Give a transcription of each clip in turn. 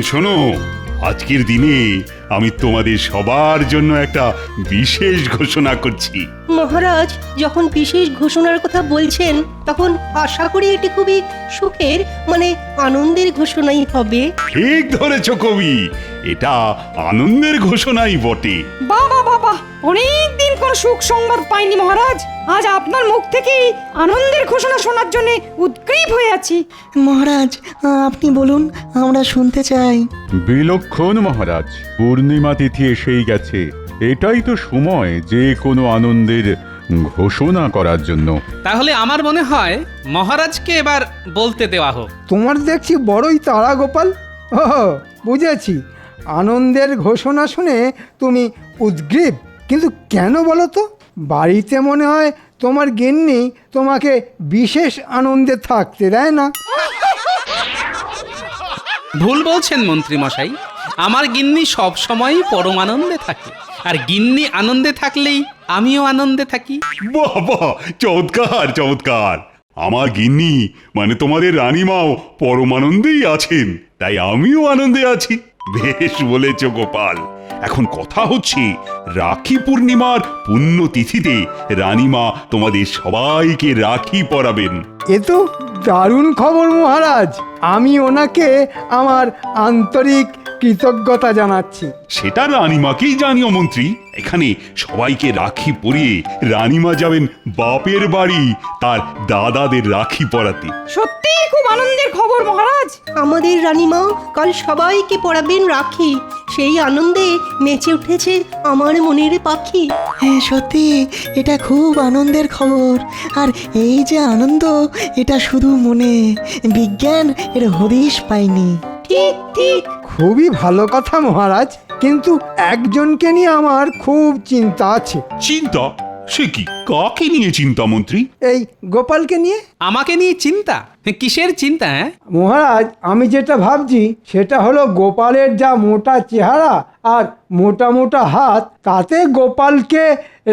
শোনো, আজকের দিনে আমি তোমাদের সবার জন্য একটা বিশেষ ঘোষণা করছি। মহারাজ যখন বিশেষ ঘোষণার কথা বলছেন তখন আশা করি এটি খুবই সুখের মানে আনন্দের ঘোষণাই হবে। ঠিক ধরেছ কবি, এটা আনন্দের ঘোষণাই বটে। বাবা বাবা, অনেক দিন কোন সুখ সংবাদ পাইনি মহারাজ। আজ আপনার মুখ থেকেই আনন্দের ঘোষণা শোনার জন্য উদ্গ্রীব হয়ে আছি। মহারাজ, আপনি বলুন, আমরা শুনতে চাই। বিলক্ষণ মহারাজ, পূর্ণিমা তিথি এসেই গেছে। এটাই তো সময় যে কোনো আনন্দের ঘোষণা করার জন্য। তাহলে আমার মনে হয় মহারাজকে এবার বলতে দেওয়া হোক। তোমার দেখছি বড়ই তাড়া গোপাল। ও বুঝেছি, আনন্দের ঘোষণা শুনে তুমি উদ্গ্রীব, কিন্তু কেন বলো তো? বাড়িতে মনে হয় তোমার গিন্নি তোমাকে বিশেষ আনন্দে থাকতে দেয় না। ভুল বলছেন মন্ত্রী মশাই, আমার গিন্নি সব সময়ই পরম আনন্দে থাকে, আর গিন্নি আনন্দে থাকলেই আমিও আনন্দে থাকি। বাহ বাহ, চমৎকার চমৎকার। আমার গিন্নি মানে তোমাদের রানীমাও পরমানন্দেই আছেন, তাই আমিও আনন্দে আছি। বেশ বলেছ গোপাল। এখন কথা হচ্ছে, রাখি পূর্ণিমার পুণ্য তিথিতে রানীমা তোমাদের সবাইকে রাখি পরাবেন। এ তো দারুণ খবর মহারাজ। আমি ওনাকে আমার আন্তরিক কৃতজ্ঞতা জানাচ্ছি। সেটা রানীমাকেই জানিও মন্ত্রী। এখানে সবাইকে রাখি পরিয়ে রানীমা যাবেন বাপের বাড়ি তার দাদাদের রাখি পরাতে। সত্যিই খুব আনন্দের খবর মহারাজ। আমাদের রানীমা কাল সবাইকে পরাবেন রাখি, সেই আনন্দে নেচে উঠেছে আমার মনের পাখি। হ্যাঁ সত্যি, এটা খুব আনন্দের খবর। আর এই যে আনন্দ, এটা শুধু মনে, বিজ্ঞান এর হদিশ পায়নি। ঠিক ঠিক। খুবই ভালো কথা মহারাজ, কিন্তু একজনকে নিয়ে আমার খুব চিন্তা আছে। চিন্তা? সে কি, কাকে নিয়ে চিন্তা মন্ত্রী? এই গোপালকে নিয়ে। আমাকে নিয়ে চিন্তা? কিসের চিন্তা? মহারাজ, আমি যেটা ভাবছি সেটা হলো গোপালের যা মোটা চেহারা আর মোটা মোটা হাত, তাতে গোপালকে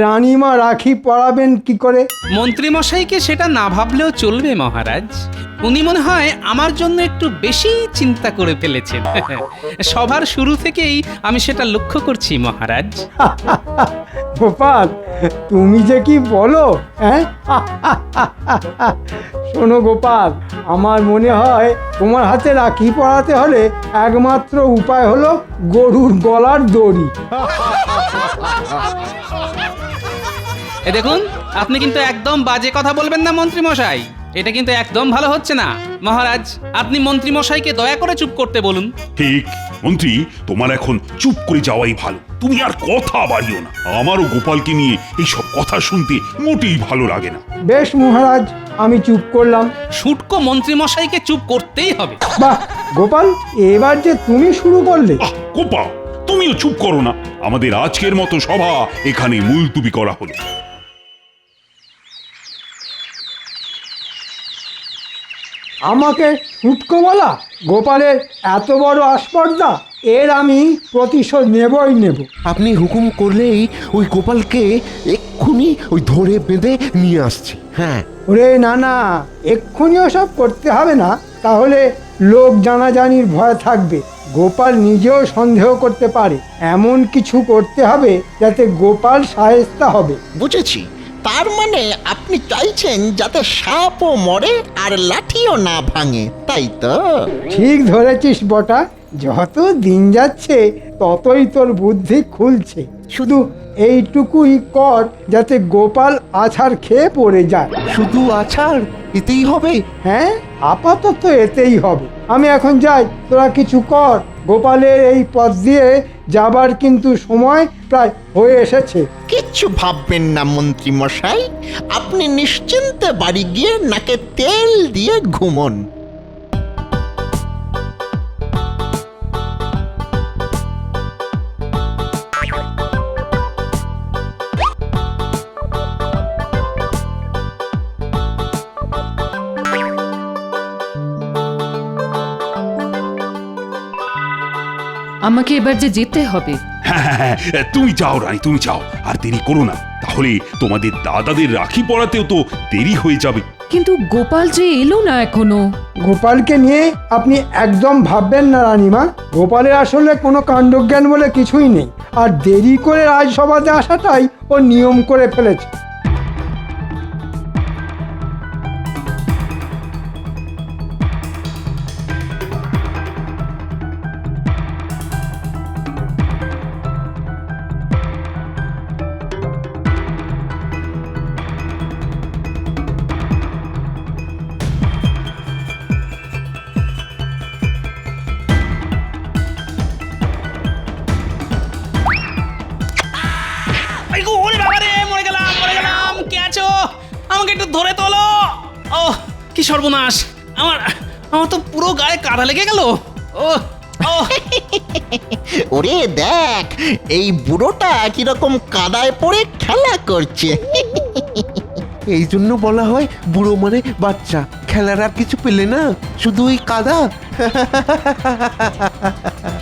রানীমা রাখি পরাবেন কি করে? মন্ত্রী মশাইকে সেটা না ভাবলেও চলবে মহারাজ। উনি মনে হয় আমার জন্য একটু বেশি চিন্তা করে ফেলেছেন। সভার শুরু থেকেই আমি সেটা লক্ষ্য করছি মহারাজ। গোপাল, তুমি যে কি বলো, হ্যাঁ? শোনো গোপাল, আমার মনে হয় তোমার হাতে রাখি পরাতে হলে একমাত্র উপায় হলো গরুর গলার দড়ি। এ দেখুন, আপনি কিন্তু একদম বাজে কথা বলবেন না মন্ত্রী মশাই। এটা কিন্তু একদম ভালো হচ্ছে না। মহারাজ, আপনি মন্ত্রী মশাইকে দয়া করে চুপ করতে বলুন। ঠিক মন্ত্রী, তোমার এখন চুপ করে যাওয়াই ভালো। তুমি আর কথা বাড়িও না। আমারও গোপালকে নিয়ে এইসব কথা শুনতে মোটেই ভালো লাগে না। বেশ মহারাজ, আমি চুপ করলাম। শুটকো মন্ত্রী মশাইকে চুপ করতেই হবে। বাহ গোপাল, এবার যে তুমি শুরু করলে। গোপাল, তুমিও চুপ করো না। আমাদের আজকের মতো সভা এখানে মুলতুবি করা হলো। আমাকে শুটকো বলা? গোপালের এত বড় আস্পর্ধা, এর আমি প্রতিশোধ নেবই নেব। আপনি হুকুম করলেই ওই গোপালকে এক্ষুনি ওই ধরে বেঁধে নিয়ে আসছি। হ্যাঁ। ওরে না না, এক্ষুনি ওসব করতে হবে না, তাহলে লোক জানাজানির ভয় থাকবে। গোপাল নিজেও সন্দেহ করতে পারে। এমন কিছু করতে হবে যাতে গোপাল শায়েস্তা হবে। বুঝেছি, তার মানে আপনি চাইছেন যাতে সাপও মরে আর লাঠিও না ভাঙে, তাই তো? ঠিক ধরেছিস বটা। যত দিন যাচ্ছে ততই তোর বুদ্ধি খুলছে। শুধু এইটুকুই কর যাতে গোপাল আছাড় খেয়ে পড়ে যায়। শুধু আছাড় এতেই হবে? হ্যাঁ, আপাতত এতেই হবে। আমি এখন যাই, তোরা কিছু কর। গোপালের এই পথ দিয়ে যাবার কিন্তু সময় প্রায় হয়ে এসেছে। কিচ্ছু ভাববেন না মন্ত্রী মশাই, আপনি নিশ্চিন্তে বাড়ি গিয়ে নাকে তেল দিয়ে ঘুমন। আমাকে এবার যে যেতে হবে। হ্যাঁ, তুমি যাও রানী, তুমি যাও, আর দেরি করো না। তাহলে তোমাদের দাদাদের রাখি পরাতেও তো দেরি হয়ে যাবে। কিন্তু গোপাল যে এলো না এখনো। গোপালকে নিয়ে আপনি একদম ভাববেন না রানীমা। গোপালের আসলে কোনো কাণ্ডজ্ঞান বলে কিছুই নেই, আর দেরি করে রাজসভাতে আসাটাই ও নিয়ম করে ফেলেছে। এই গো, ওরে বাবা রে, মরে গেলাম, কে আছো? আমাকে একটু ধরে তোলো। ও কি সর্বনাশ, আমার আমার তো পুরো গায়ে কাদা লেগে গেল। ও ও ওরে দেখ, এই বুড়োটা কিরকম কাদায় পড়ে খেলা করছে। এই জন্য বলা হয় বুড়ো মানে বাচ্চা, খেলার আর কিছু পেলে না, শুধু ওই কাদা।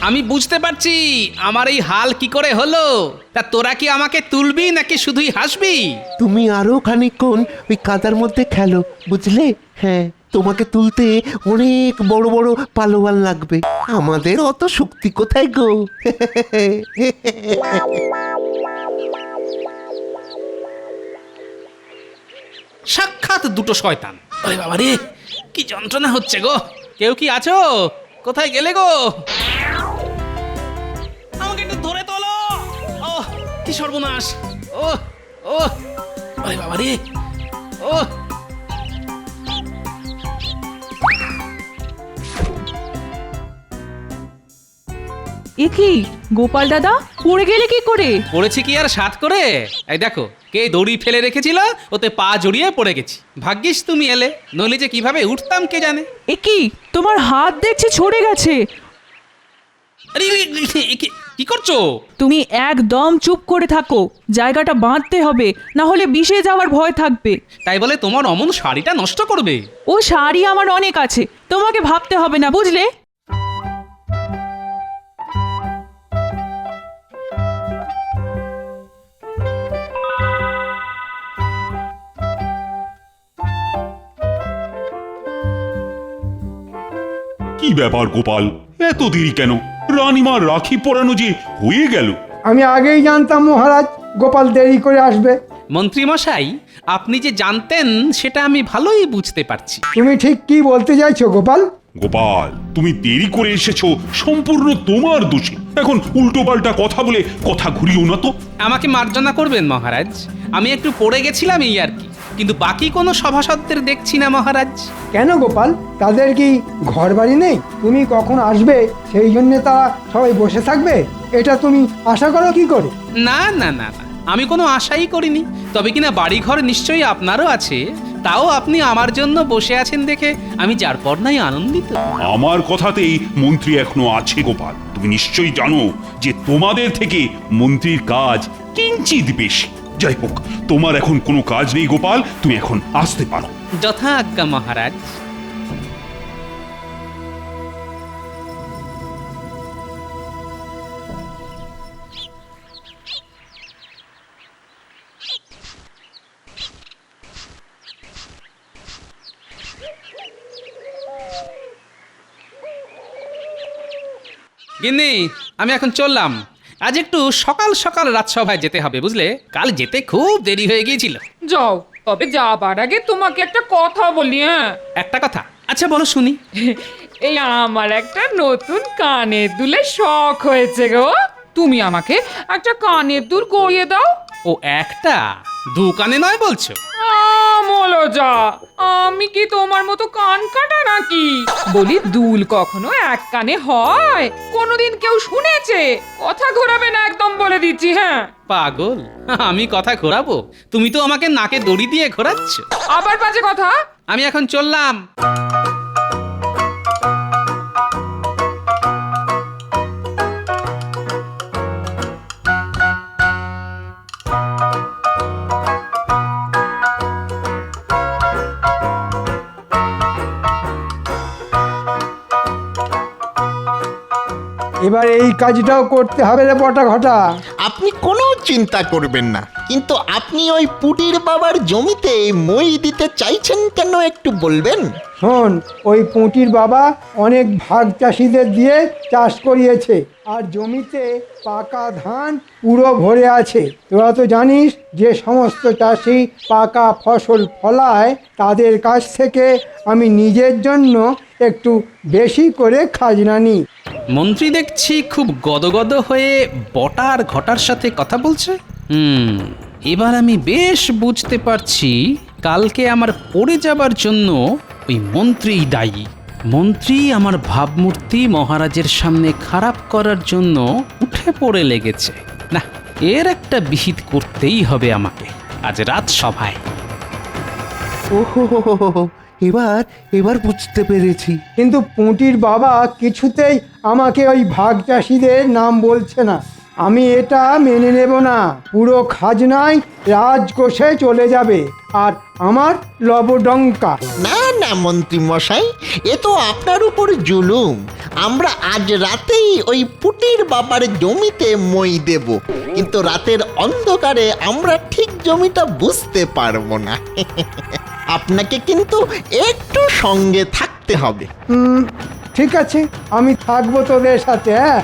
আমি বুঝতে পারছি আমার এই হাল কি করে হলো। তা তোরা কি আমাকে তুলবি নাকি শুধুই হাসবি? তুমি আরো খানিকক্ষণ ওই কাদার মধ্যে খেলো, বুঝলে? হ্যাঁ, তোমাকে তুলতে অনেক বড় বড় পালোয়ান লাগবে, আমাদের অত শক্তি কোথায় গো। সাক্ষাৎ দুটো শয়তান। আরে বাবা রে, কি যন্ত্রণা হচ্ছে গো। কেউ কি আছো? কোথায় গেলে গো? আমাকে একটু ধরে তোলো। ও কি সর্বনাশ। ও ও আরে বাবা রে। ও এ কি গোপাল দাদা, পড়ে গেলে কি করে? পড়েছি কি আর সাত করে? এই দেখো, কে দড়ি ফেলে রেখেছিল, ওতে পা জড়িয়ে পড়ে গেছি। ভাগ্যিস তুমি এলে, নইলে যে কিভাবে উঠতাম কে জানে। এ কি, তোমার হাত দেখছি ছড়ে গেছে। আরে কি করছো? তুমি একদম চুপ করে থাকো, জায়গাটা বাঁধতে হবে, না হলে বিষে যাওয়ার ভয় থাকবে। তাই বলে তোমার অমন শাড়িটা নষ্ট করবে? ও শাড়ি আমার অনেক আছে, তোমাকে ভাবতে হবে না, বুঝলে? কি ব্যাপার গোপাল, এত দেরি কেন? রানীমার রাখি পরানো যে হয়ে গেল। আমি আগেই জানতাম মহারাজ গোপাল দেরি করে আসবে। মন্ত্রী মশাই, আপনি যে জানতেন সেটা আমি ভালোই বুঝতে পারছি। তুমি ঠিক কি বলতে চাইছো গোপাল? গোপাল, তুমি দেরি করে এসেছো সম্পূর্ণ তোমার দোষে। এখন উল্টো পাল্টা কথা বলে কথা ঘুরিও না তো। আমাকে মার্জনা করবেন মহারাজ, আমি একটু পড়ে গেছিলাম এই আর কি। কিন্তু বাকি কোনো সভাসদদের দেখছি না মহারাজ। কেন গোপাল, তাদের কি ঘর বাড়ি নেই? তুমি কখন আসবে সেই জন্য তারা সবাই বসে থাকবে, এটা তুমি আশা করো কি করে? না না না না, আমি কোনো আশাই করিনি। তবে কিনা বাড়িঘর নিশ্চয়ই আপনারও আছে, তাও আপনি আমার জন্য বসে আছেন দেখে আমি যার পর নাই আনন্দিত। আমার কথাতেই মন্ত্রী এখনো আছে গোপাল। তুমি নিশ্চয়ই জানো যে তোমাদের থেকে মন্ত্রীর কাজ কিঞ্চিত বেশি। যাই হোক, তোমার এখন কোনো কাজ নেই গোপাল, তুমি এখন আসতে পারো। যথা আজ্ঞা মহারাজ। গিন্নি, আমি এখন চললাম। আজ একটু সকাল সকাল রাজসভায় যেতে হবে, বুঝলে? কাল যেতে খুব দেরি হয়ে গিয়েছিল। যাও, তবে যাবার আগে তোমাকে একটা কথা বলি। হ্যাঁ, একটা কথা? আচ্ছা বলো শুনি। এই আমার একটা নতুন কানের দুলের শখ হয়েছে গো। তুমি আমাকে একটা কানের দুল গড়িয়ে দাও। ও একটা? দু কানে নয় বলছো? বলো যা, আমি কি তোমার মতো কান কাটা নাকি? বলি, দুল কখনো এক কানে হয়? কোনোদিন কেউ শুনেছে? কথা ঘোরাবে না একদম, বলে দিচ্ছি। হ্যাঁ, পাগল, আমি কথা ঘোরাবো? তুমি তো আমাকে নাকে দড়ি দিয়ে ঘোরাচ্ছ। আবার বাজে কথা। আমি এখন চললাম। এবার এই কাজটাও করতে হবে রে বটা ঘটা। আপনি কোনো চিন্তা করবেন না, কিন্তু আপনি ওই পুটির বাবার জমিতে মই দিতে চাইছেন কেন একটু বলবেন? শোন, ওই পুঁটির বাবা অনেক ভাগ চাষিদের দিয়ে চাষ করিয়েছে, আর জমিতে পাকা ধান পুরো ভরে আছে। তোরা তো জানিস যে সমস্ত চাষি পাকা ফসল ফলায় তাদের কাছ থেকে আমি নিজের জন্য একটু বেশি করে খাজনা নিই। মন্ত্রী দেখছি খুব গদগদ হয়ে বটা আর ঘটার সাথে কথা বলছে। এবার আমি বেশ বুঝতে পারছি কালকে আমার পড়ে যাবার জন্য ওই মন্ত্রীই দায়ী। মন্ত্রী আমার ভাবমূর্তি মহারাজের সামনে খারাপ করার জন্য উঠে পড়ে লেগেছে। না, এর একটা বিহিত করতেই হবে আমাকে আজ রাজসভায়। ওহো, এবার এবার বুঝতে পেরেছি। কিন্তু পুঁটির বাবা কিছুতেই আমাকে ওই ভাগ চাষিদের নাম বলছে না। আমি এটা মেনে নেব না। পুরো খাজনাই রাজকোষে চলে যাবে, আর আমার লবডঙ্কা। না না মন্ত্রী মশাই, এ তো আপনার উপর জুলুম। আমরা আজ রাতেই ওই পুটির বাবার জমিতে মই দেব, কিন্তু রাতের অন্ধকারে আমরা ঠিক জমিটা বুঝতে পারবো না। আপনাকে কিন্তু একটু সঙ্গে থাকতে হবে। ঠিক আছে, আমি থাকবো তোদের সাথে। হ্যাঁ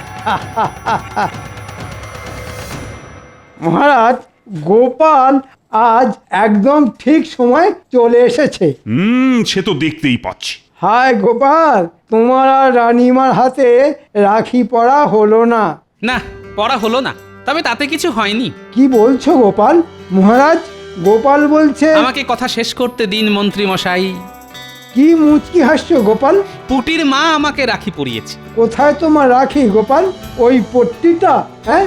মহারাজ, গোপাল আজ একদম ঠিক সময় চলে এসেছে। সে তো দেখতেই পাচ্ছি। হায় গোপাল, তোমার আর রানীমার হাতে রাখি পরা হলো না। না, পড়া হলো না, তবে তাতে কিছু হয়নি। কি বলছো গোপাল? মহারাজ, গোপাল বলছে। আমাকে কথা শেষ করতে দিন মন্ত্রী মশাই। কি মুচকি হাসছো গোপাল? পুটির মা আমাকে রাখি পরিয়েছে। কোথায় তোমার রাখি গোপাল? ওই পট্টিটা? হ্যাঁ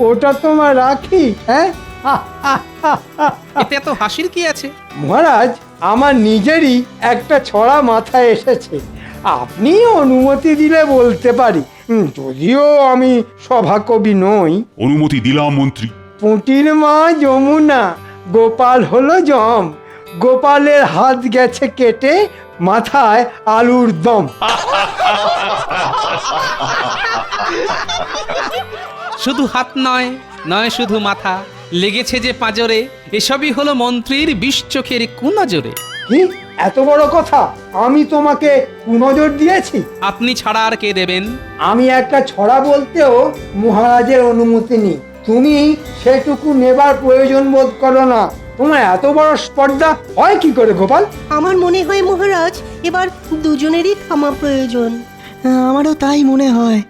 ওটা তোমার রাখি? হ্যাঁ এতে এত হাসির কি আছে? মহারাজ, আমার নিজেরই একটা ছড়া মাথায় এসেছে। আপনি অনুমতি দিলে বলতে পারি, যদিও আমি সভাকবি নই। অনুমতি দিলাম মন্ত্রী। পুঁটির মা যমুনা, গোপাল হলো জম। গোপালের হাত গেছে কেটে, মাথায় আলুর দম। শুধু হাত নয়, নয় শুধু মাথা, লেগেছে যে পাঁজরে। এসবই হলো মন্ত্রীর বিষ চোখের কুনজরে। কি এত বড় কথা? আমি তোমাকে কুনজর দিয়েছি? আপনি ছাড়া আর কে দেবেন? আমি একটা ছড়া বলতেও মহারাজের অনুমতি নিই, তুমি সেটুকু নেবার প্রয়োজন বোধ করো না। তোমার এত বড় স্পর্ধা হয় কি করে গোপাল? আমার মনে হয় মহারাজ, এবার দুজনেরই থামা প্রয়োজন। আমারও তাই মনে হয়।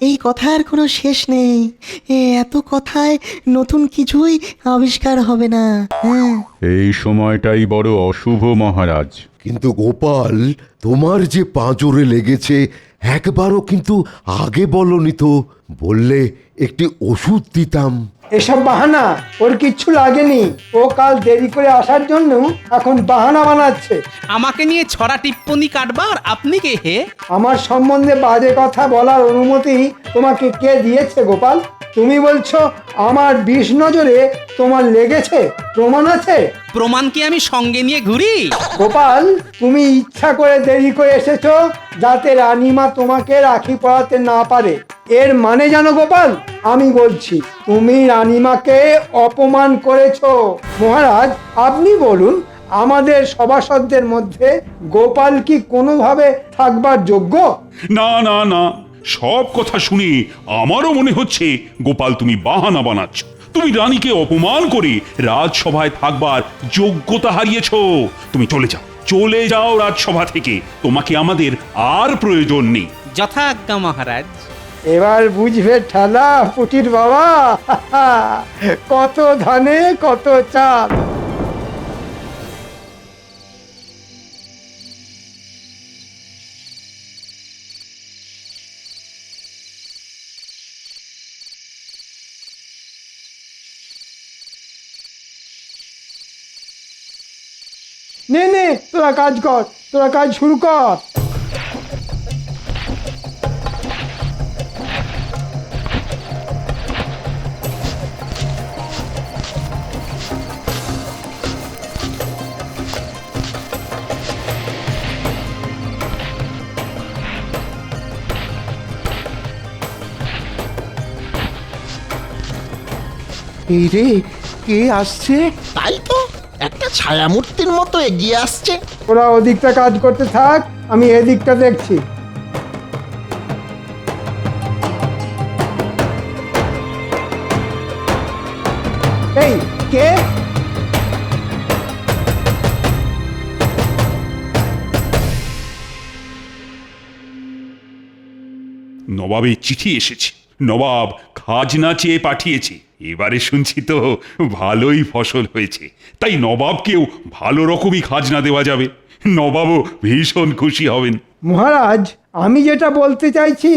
এই কথার কোনো শেষ নেই। এত কথায় নতুন কিছুই আবিষ্কার হবে না। হ্যাঁ, এই সময়টাই বড় অশুভ মহারাজ। কিন্তু গোপাল, তোমার যে পাঁজরে লেগেছে একবারও কিন্তু আগে বলনি তো। বললে একটি ওষুধ দিতাম। এসব বাহানা, ওর কিচ্ছু লাগেনি। ও কাল দেরি করে আসার জন্য এখন বাহানা বানাচ্ছে। আমাকে নিয়ে ছড়া টিপ্পনি কাটবার আপনি কে হে? আমার সম্বন্ধে বাজে কথা বলার অনুমতি তোমাকে কে দিয়েছে গোপাল? তুমি বলছো আমার বিষ নজরে তোমার লেগেছে? প্রমাণ আছে? প্রমাণ কি আমি সঙ্গে নিয়ে ঘুরি? গোপাল, তুমি ইচ্ছা করে দেরি করে এসেছো যাতে রানীমা তোমাকে রাখি পরাতে না পারে। এর মানে জানো গোপাল? আমি বলছি, তুমি রানীমাকে অপমান করেছো। মহারাজ, আপনি বলুন, আমাদের সভাসদদের মধ্যে গোপাল কি কোনোভাবে থাকবার যোগ্য? না না না, সব কথা শুনে আমারও মনে হচ্ছে গোপাল তুমি বাহানা বানাচ্ছ। তুমি রানীকে অপমান করে রাজসভায় থাকবার যোগ্যতা হারিয়েছ। তুমি চলে যাও রাজসভা থেকে। তোমাকে আমাদের আর প্রয়োজন নেই। যথাজ্ঞা মহারাজ। এবার বুঝবে ঠেলা পুটির বাবা, কত ধানে কত চাল। নে নে, তোরা কাজ কর, তোরা কাজ শুরু কর। এই রে, কে আসছে? তাই তো, একটা ছায়ামূর্তির মতো এগিয়ে আসছে। ওরা ওদিকটা কাজ করতে থাক, আমি এদিকটা দেখছি। এই কে? নবাবের চিঠি এসেছে। নবাব খাজনা চেয়ে পাঠিয়েছে। এবারে শুনছি তো ভালোই ফসল হয়েছে, তাই নবাবকেও ভালো রকমই খাজনা দেওয়া যাবে। নবাবও ভীষণ খুশি হবেন। মহারাজ, আমি যেটা বলতে চাইছি,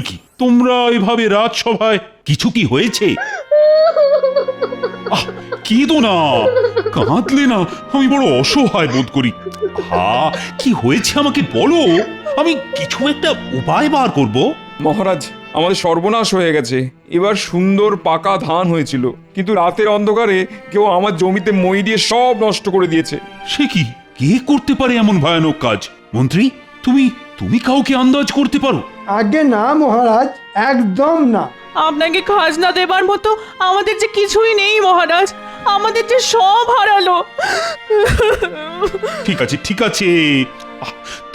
কি তোমরা এভাবে রাজসভায়, কিছু কি হয়েছে? কেঁদো না, কাঁদলে না আমি বড় অসহায় বোধ করি। কি হয়েছে আমাকে বলো, আমি কিছু একটা উপায় বার করব। মহারাজ, আমাদের সর্বনাশ হয়ে গেছে। এবার সুন্দর পাকা ধান হয়েছিল, কিন্তু রাতের অন্ধকারে কেউ আমার জমিতে মই দিয়ে সব নষ্ট করে দিয়েছে। সে কি, কে করতে পারে এমন ভয়ানক কাজ? মন্ত্রী, তুমি তুমি কাউকে আন্দাজ করতে পারো? আগে না মহারাজ, একদম না। আপনাকে খাজনা দেবার মতো আমাদের যে কিছুই নেই মহারাজ, আমাদের যে সব হারালো। ঠিক আছে ঠিক আছে,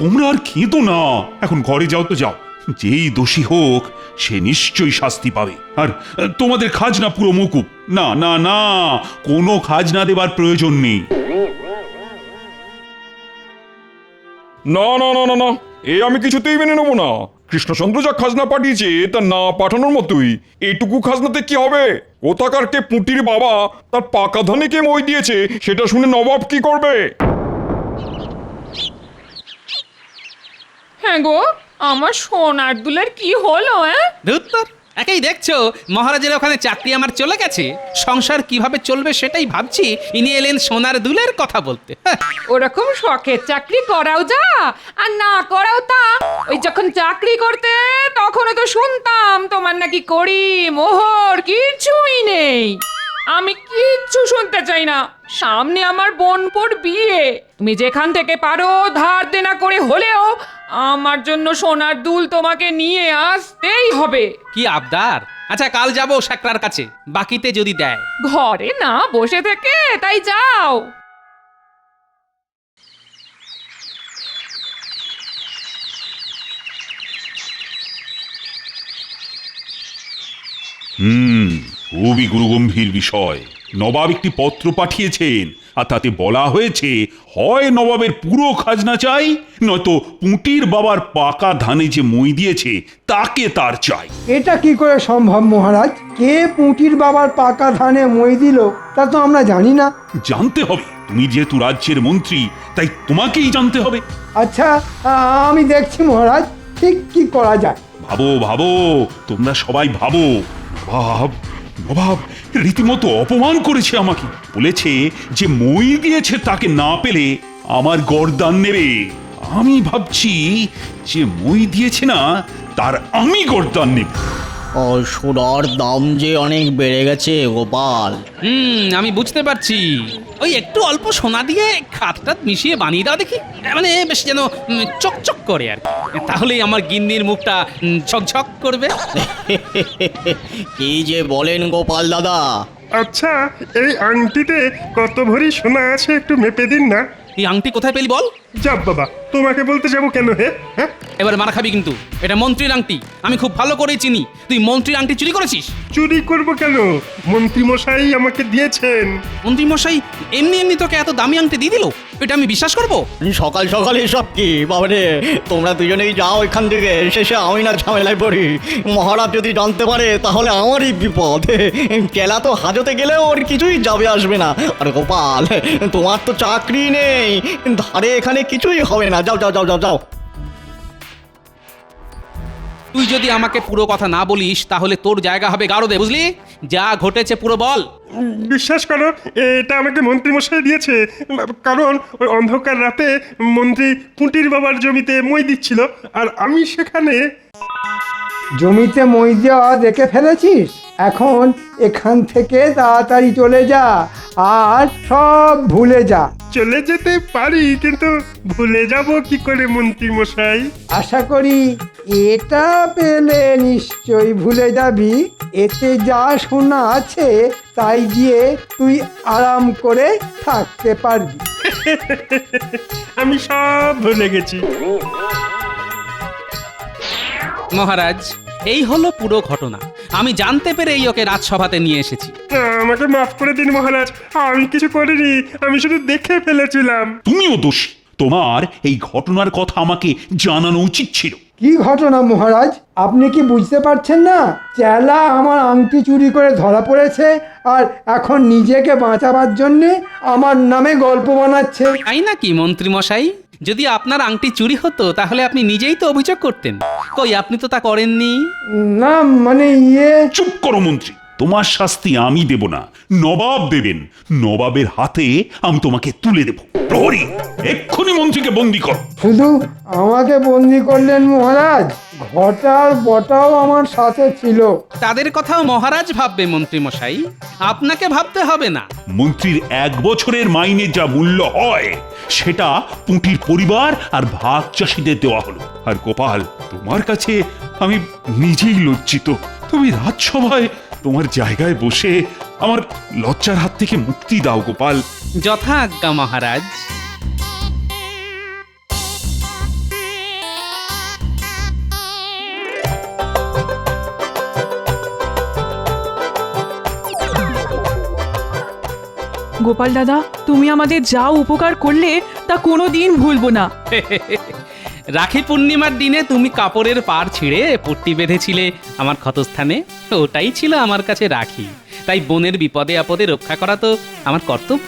তোমরা আর কেঁদো না, এখন ঘরে যাও তো যাও। যেই দোষী হোক সে নিশ্চয়ই শাস্তি পাবে। আর তোমাদের খাজনা পুরো মকুব। না না না, কোনো খাজনা দেবার প্রয়োজন নেই। না না না না না, এ আমি কিছুতেই মেনে নেবো না। কৃষ্ণচন্দ্র যা খাজনা পাঠিয়েছে তা না পাঠানোর মতোই। এইটুকু খাজনাতে কি হবে? কোথাকার কে পুঁটির বাবা তার পাকা ধানে কে মই দিয়েছে সেটা শুনে নবাব কি করবে? হ্যাঁ গো, আমার সোনার দুলের কি হলো? ধুত্তর, একেই দেখছো মহারাজের ওখানে চাকরি আমার চলে গেছে, সংসার কিভাবে চলবে সেটাই ভাবছি, ইনি এলেন সোনার দুলের কথা বলতে। ওরকম শখের চাকরি করাও যা আর না করাও তা। ওই যখন চাকরি করতে তখনও তো শুনতাম তোমার নাকি কড়ি মোহর কিছুই নেই। আমি কিচ্ছু শুনতে চাই না। সামনে আমার বোনপোর বিয়ে, তুমি যেখান থেকে পারো ধার দেনা করে হলেও আমার জন্য সোনার দুল তোমাকে নিয়ে আসতেই হবে। কি আবদার? আচ্ছা, কাল যাবো শাকরার কাছে, বাকিতে যদি দেয়। ঘরে না বসে থেকে তাই যাও। খুবই গুরুগম্ভীর বিষয়। নবাব একটি পত্র পাঠিয়েছেন, আর তাতে বলা হয়েছে হয় নবাবের পুরো খাজনা চাই, নয়তো পুঁটির বাবার পাকা ধানে যে মই দিয়েছে তাকে তার চাই। এটা কি করে সম্ভব মহারাজ? কে পুঁটির বাবার পাকা ধানে মই দিল তা তো আমরা জানি না। জানতে হবে, তুমি যেহেতু রাজ্যের মন্ত্রী তাই তোমাকেই জানতে হবে। আচ্ছা, আমি দেখছি মহারাজ, ঠিক কি করা যায়। ভাবো ভাবো, তোমরা সবাই ভাবো। নবাব নবাব রীতিমতো অপমান করেছে আমাকে, বলেছে যে মই দিয়েছে তাকে না পেলে আমার গর্দান নেবে। আমি ভাবছি যে মই দিয়েছে না তার আমি গর্দান নেব। সোনার দাম যে অনেক বেড়ে গেছে গোপাল। আমি বুঝতে পারছি। ওই একটু অল্প সোনা দিয়ে খাতটা মিশিয়ে বানিয়ে দাও দেখি, মানে বেশ যেন চকচক করে আর কি, তাহলেই আমার গিন্নির মুখটা ঝকঝক করবে। কি যে বলেন গোপাল দাদা। আচ্ছা, এই আংটিতে কত ভরি সোনা আছে একটু মেপে দিন না। এই আংটি কোথায় পেলি বল? যাব বাবা, তোমাকে বলতে যাবো কেন? হ্যাঁ, এবার মারা খাবি কিন্তু। এটা মন্ত্রীর আংটি, আমি খুব ভালো করেই চিনি। তুই মন্ত্রীর আংটি চুরি করেছিস? চুরি করব কেন? মন্ত্রী মশাই আমাকে দিয়েছেন। মন্ত্রী মশাই এমনি এমনি তোকে এত দামি আংটি দিয়ে দিল? এটা আমি বিশ্বাস করবো? সকাল সকাল এসব কি বাবারে? তোমরা দুজনেই যাও এখান থেকে, শেষে আমি না ঝামেলায় পড়ি। মহারাজ যদি জানতে পারে তাহলে আমারই বিপদ। কেলা তো হাজতে গেলেও ওর কিছুই যাবে আসবে না। আর গোপাল, তোমার তো চাকরি নেই, ধারে এখানে কিছুই হবে না। যাও যাও যাও যাও যাও। তুই যদি আমাকে পুরো কথা না বলিস তাহলে তোর জায়গা হবে গারদে, বুঝলি? যা ঘটেছে পুরো বল। বিশ্বাস করো, এটা আমাকে মন্ত্রী মশাই দিয়েছে। কারণ ওই অন্ধকার রাতে মন্ত্রী পুঁটির বাবার জমিতে মই দিচ্ছিল, আর আমি সেখানে। জমিতে মই দেওয়া দেখে ফেলেছিস? এখন এখান থেকে তাড়াতাড়ি চলে যা আর সব ভুলে যা। চলে যেতে পারি, কিন্তু ভুলে যাব কি করে মন্ত্রী মশাই? আশা করি এটা পেলে নিশ্চয়ই ভুলে যাবি। এতে যা শোনা আছে তাই দিয়ে তুই আরাম করে থাকতে পারবি। আমি সব ভুলে গেছি। মহারাজ, এই হলো পুরো ঘটনা। আমি জানতে পেরেই ওকে রাজসভাতে নিয়ে এসেছি। আমাকে মাফ করে দিন মহারাজ, আমি কিছু করিনি, আমি শুধু দেখে ফেলেছিলাম। তুমিও দোষী। তোমার এই ঘটনার কথা আমাকে জানানো উচিত ছিল। কি ঘটনা মহারাজ, আপনি কি বুঝতে পারছেন না? চেলা আমার আংটি চুরি করে ধরা পড়েছে আর এখন নিজেকে বাঁচাবার জন্যে আমার নামে গল্প বানাচ্ছে। তাই নাকি মন্ত্রী মশাই? যদি আপনার আংটি চুরি হতো তাহলে আপনি নিজেই তো অভিযোগ করতেন। কই, আপনি তো তা করেননি। না মানে চুপ করো মন্ত্রী, তোমার শাস্তি আমি দেব না, নবাব দেবেন। নবাবের হাতে আমি তোমাকে তুলে দেব। প্রহরী, এক্ষুনি মন্ত্রীকে বন্দি কর। শুধু আমাকে বন্দি করলেন মহারাজ, ঘটার বটাও আমার সাথে ছিল। তাদের কথাও মহারাজ ভাববে মন্ত্রী মশাই, আপনাকে ভাবতে হবে না। মন্ত্রীর 1 বছরের মাইনে যা মূল্য হয় সেটা পুঁটির পরিবার আর ভাগ চাষীদের দেওয়া হলো। আর গোপাল, তোমার কাছে আমি নিজেই লজ্জিত। তুমি রাজসভায় তোমার জায়গায় বসে আমার লজ্জার হাত থেকে মুক্তি দাও গোপাল। যথা আজ্ঞা মহারাজ। গোপাল দাদা, তুমি আমাদের যা উপকার করলে তা কোনোদিন ভুলবো না। রাখি পূর্ণিমার দিনে তুমি কাপড়ের পাড় ছিঁড়ে পট্টি বেঁধেছিলে আমার ক্ষতস্থানে, ওটাই ছিল আমার কাছে রাখি। তাই বোনের বিপদে আপদে রক্ষা করা তো আমার কর্তব্য।